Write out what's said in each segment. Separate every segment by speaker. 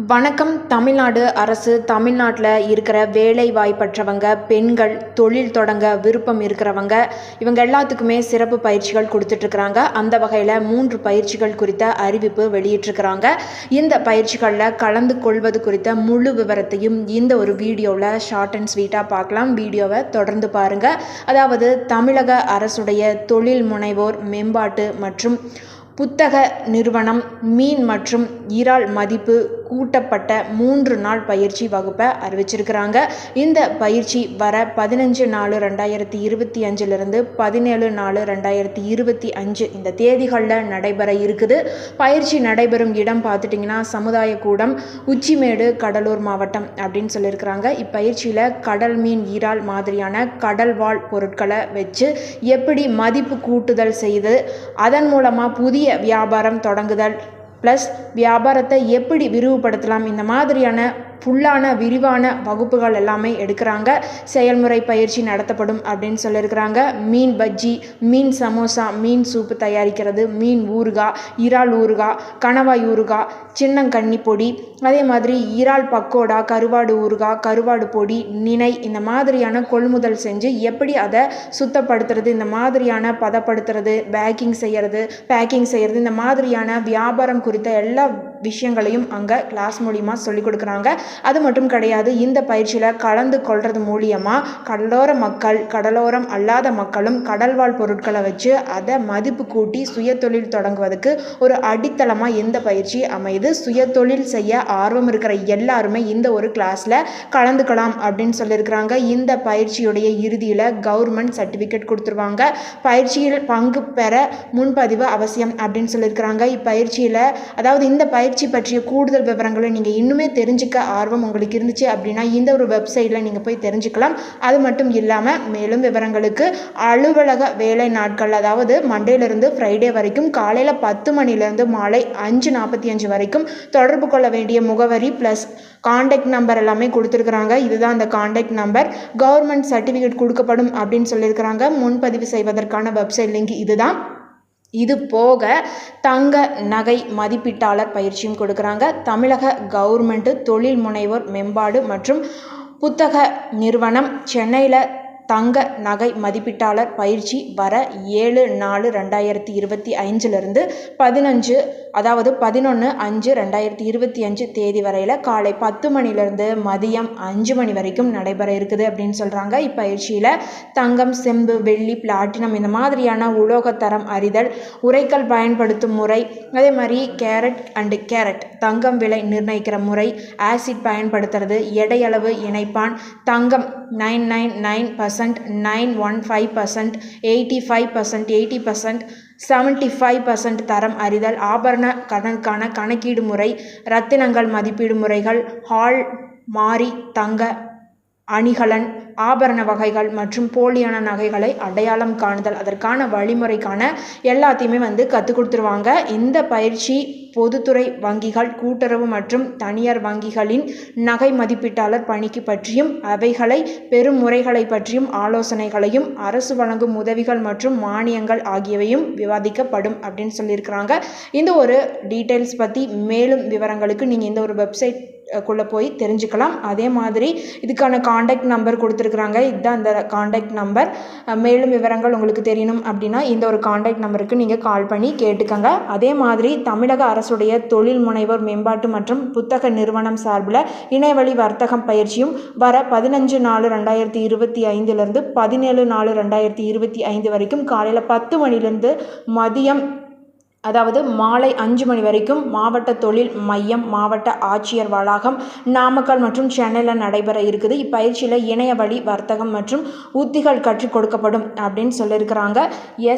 Speaker 1: வணக்கம். தமிழ்நாடு அரசு தமிழ்நாட்டில் இருக்கிற வேலை வாய்ப்பற்றவங்க, பெண்கள், தொழில் தொடங்க விருப்பம் இருக்கிறவங்க, இவங்க எல்லாத்துக்குமே சிறப்பு பயிற்சிகள் கொடுத்துட்ருக்குறாங்க. அந்த வகையில் 3 பயிற்சிகள் குறித்த அறிவிப்பு வெளியிட்டிருக்கிறாங்க. இந்த பயிற்சிகளில் கலந்து கொள்வது குறித்த முழு விவரத்தையும் இந்த ஒரு வீடியோவில் ஷார்ட் அண்ட் ஸ்வீட்டாக பார்க்கலாம். வீடியோவை தொடர்ந்து பாருங்கள். அதாவது தமிழக அரசுடைய தொழில் முனைவோர் மேம்பாட்டு மற்றும் புத்தக நிறுவனம் மீன் மற்றும் இறால் மதிப்பு கூட்டப்பட்ட 3 நாள் பயிற்சி வகுப்பை அறிவிச்சிருக்கிறாங்க. இந்த பயிற்சி வர 15/4/2025 17/4/2025 இந்த தேதிகளில் நடைபெற இருக்குது. பயிற்சி நடைபெறும் இடம் பார்த்துட்டிங்கன்னா சமுதாய கூடம், உச்சிமேடு, கடலூர் மாவட்டம் அப்படின்னு சொல்லியிருக்கிறாங்க. இப்பயிற்சியில் கடல் மீன், இறால் மாதிரியான கடல்வாழ் பொருட்களை வச்சு எப்படி மதிப்பு கூட்டுதல் செய்து அதன் மூலமாக புதிய வியாபாரம் தொடங்குதல் ப்ளஸ் வியாபாரத்தை எப்படி விரிவுபடுத்தலாம், இந்த மாதிரியான ஃபுல்லான விரிவான வகுப்புகள் எல்லாமே எடுக்கிறாங்க. செயல்முறை பயிற்சி நடத்தப்படும் அப்படின்னு சொல்லியிருக்கிறாங்க. மீன் பஜ்ஜி, மீன் சமோசா, மீன் சூப்பு தயாரிக்கிறது, மீன் ஊறுகாய், இறால் ஊறுகாய், கணவாய் ஊறுகாய், சின்னங்கண்ணி பொடி, அதே மாதிரி இறால் பக்கோடா, கருவாடு ஊறுகாய், கருவாடு பொடி, நினை, இந்த மாதிரியான கொள்முதல் செஞ்சு எப்படி அதை சுத்தப்படுத்துறது, இந்த மாதிரியான பதப்படுத்துறது, பேக்கிங் செய்கிறது, இந்த மாதிரியான வியாபாரம் குறித்த எல்லா விஷயங்களையும் அங்கே கிளாஸ் மூலிமா சொல்லிக் கொடுக்குறாங்க. அது மட்டும் கிடையாது, இந்த பயிற்சியில் கலந்து கொள்வது மூலியமாக கடலோர மக்கள், கடலோரம் அல்லாத மக்களும் கடல்வாழ் பொருட்களை வச்சு அதை மதிப்பு கூட்டி சுயதொழில் தொடங்குவதற்கு ஒரு அடித்தளமாக இந்த பயிற்சி அமைது. சுயதொழில் செய்ய ஆர்வம் இருக்கிற எல்லாருமே இந்த ஒரு கிளாஸில் கலந்துக்கலாம் அப்படின்னு சொல்லியிருக்கிறாங்க. இந்த பயிற்சியுடைய இறுதியில் கவர்மெண்ட் சர்டிஃபிகேட் கொடுத்துருவாங்க. பயிற்சியில் பங்கு பெற முன்பதிவு அவசியம் அப்படின்னு சொல்லியிருக்கிறாங்க. இப்பயிற்சியில் அதாவது இந்த பயிற்சி பற்றிய கூடுதல் விவரங்களை நீங்கள் இன்னுமே தெரிஞ்சுக்க ஆர்வம் உங்களுக்கு இருந்துச்சு அப்படின்னா இந்த ஒரு வெப்சைட்டில் நீங்கள் போய் தெரிஞ்சுக்கலாம். அது மட்டும் இல்லாமல் மேலும் விவரங்களுக்கு அலுவலக வேலை நாட்கள், அதாவது மண்டேலேருந்து ஃப்ரைடே வரைக்கும் காலையில் 10 மணிலேருந்து மாலை 5:45 வரைக்கும் தொடர்பு கொள்ள வேண்டிய முகவரி ப்ளஸ் காண்டாக்ட் நம்பர் எல்லாமே கொடுத்துருக்குறாங்க. இதுதான் அந்த காண்டாக்ட் நம்பர். கவர்மெண்ட் சர்டிஃபிகேட் கொடுக்கப்படும் அப்படின்னு சொல்லியிருக்கிறாங்க. முன்பதிவு செய்வதற்கான வெப்சைட் லிங்க் இதுதான். இது போக தங்க நகை மதிப்பீட்டாளர் பயிற்சியும் கொடுக்குறாங்க. தமிழக கவர்மெண்ட்டு தொழில் முனைவோர் மேம்பாடு மற்றும் புத்தக நிறுவனம் சென்னையில் தங்க நகை மதிப்பீட்டாளர் பயிற்சி வர 7/4/2025 11/5/2025 தேதி வரையில் காலை 10 மணிலேருந்து மதியம் 5 மணி வரைக்கும் நடைபெற இருக்குது அப்படின்னு சொல்கிறாங்க. இப்பயிற்சியில் தங்கம், செம்பு, வெள்ளி, பிளாட்டினம் இந்த மாதிரியான உலோகத்தரம் அறிதல், உரைக்கல் பயன்படுத்தும் முறை, அதே மாதிரி கேரட் தங்கம் விலை நிர்ணயிக்கிற முறை, ஆசிட் பயன்படுத்துறது, எடையளவு இணைப்பான், தங்கம் 999%, 915%, 85%, 80%, 75% தரம் அறிதல், ஆபரண கடனுக்கான கணக்கீடு முறை, இரத்தினங்கள் மதிப்பீடு முறைகள், ஹால் மாறி தங்க அணிகலன், ஆபரண வகைகள் மற்றும் போலியான நகைகளை அடையாளம் காணுதல், அதற்கான வழிமுறைக்கான எல்லாத்தையுமே கற்றுக் கொடுத்துருவாங்க. இந்த பயிற்சி பொதுத்துறை வங்கிகள், கூட்டுறவு மற்றும் தனியார் வங்கிகளின் நகை மதிப்பீட்டாளர் பணிக்கு பற்றியும் அவைகளை பெரும் முறைகளை பற்றியும் ஆலோசனைகளையும் அரசு வழங்கும் உதவிகள் மற்றும் மானியங்கள் ஆகியவையும் விவாதிக்கப்படும் அப்படின்னு சொல்லியிருக்கிறாங்க. இந்த ஒரு டீட்டெயில்ஸ் பற்றி மேலும் விவரங்களுக்கு நீங்கள் இந்த ஒரு வெப்சைட் குள்ளே போய் தெரிஞ்சுக்கலாம். அதே மாதிரி இதுக்கான காண்டாக்ட் நம்பர் கொடுத்துருக்குறாங்க. இதுதான் அந்த காண்டாக்ட் நம்பர். மேலும் விவரங்கள் உங்களுக்கு தெரியணும் அப்படின்னா இந்த ஒரு காண்டாக்ட் நம்பருக்கு நீங்கள் கால் பண்ணி கேட்டுக்கோங்க. அதே மாதிரி தமிழக அரசுடைய தொழில் முனைவோர் மேம்பாட்டு மற்றும் புத்தக நிறுவனம் சார்பில் இணையவழி வர்த்தகம் பயிற்சியும் வர 15/4/2025 17/4/2025 வரைக்கும் காலையில் 10 மணிலேருந்து மதியம் அதாவது மாலை 5 மணி வரைக்கும் மாவட்ட தொழில் மையம், மாவட்ட ஆட்சியர் வளாகம், நாமக்கல் மற்றும் சென்னையில் நடைபெற இருக்குது. இப்பயிற்சியில் இணைய வழி வர்த்தகம் மற்றும் உத்திகள் கற்றுக் கொடுக்கப்படும் அப்படின்னு சொல்லியிருக்கிறாங்க.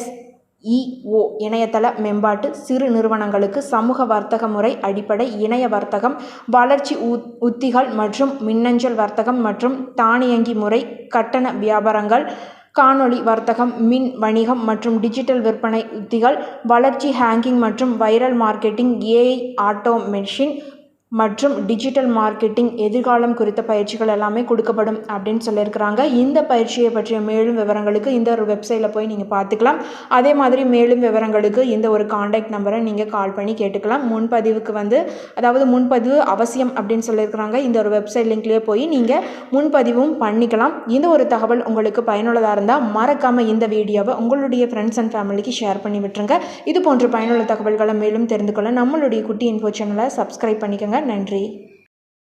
Speaker 1: SEO இணையதள மேம்பாட்டு, சிறு நிறுவனங்களுக்கு சமூக வர்த்தக முறை அடிப்படை, இணைய வர்த்தகம், வளர்ச்சி உத்திகள் மற்றும் மின்னஞ்சல் வர்த்தகம் மற்றும் தானியங்கி முறை, கட்டண வியாபாரங்கள், காணொளி வர்த்தகம், மின் வணிகம் மற்றும் டிஜிட்டல் விற்பனை உத்திகள், வளர்ச்சி, ஹேக்கிங் மற்றும் வைரல் மார்க்கெட்டிங், AI ஆட்டோமேஷன், மற்றும் டிஜிட்டல் மார்க்கெட்டிங் எதிர்காலம் குறித்த பயிற்சிகள் எல்லாமே கொடுக்கப்படும் அப்படின்னு சொல்லியிருக்கிறாங்க. இந்த பயிற்சியை பற்றிய மேலும் விவரங்களுக்கு இந்த ஒரு வெப்சைட்டில் போய் நீங்கள் பார்த்துக்கலாம். அதே மாதிரி மேலும் விவரங்களுக்கு இந்த ஒரு காண்டாக்ட் நம்பரை நீங்கள் கால் பண்ணி கேட்டுக்கலாம். முன்பதிவுக்கு அதாவது முன்பதிவு அவசியம் அப்படின்னு சொல்லியிருக்கிறாங்க. இந்த ஒரு வெப்சைட் லிங்க்லேயே போய் நீங்கள் முன்பதிவும் பண்ணிக்கலாம். இந்த ஒரு தகவல் உங்களுக்கு பயனுள்ளதாக இருந்தால் மறக்காமல் இந்த வீடியோவை உங்களுடைய ஃப்ரெண்ட்ஸ் அண்ட் ஃபேமிலிக்கு ஷேர் பண்ணி விட்டுருங்க. இது போன்ற பயனுள்ள தகவல்களை மேலும் தெரிந்து கொள்ள நம்மளுடைய குட்டி இன்ஃபோ சேனலை சப்ஸ்கிரைப் பண்ணிக்கோங்க. நன்றி.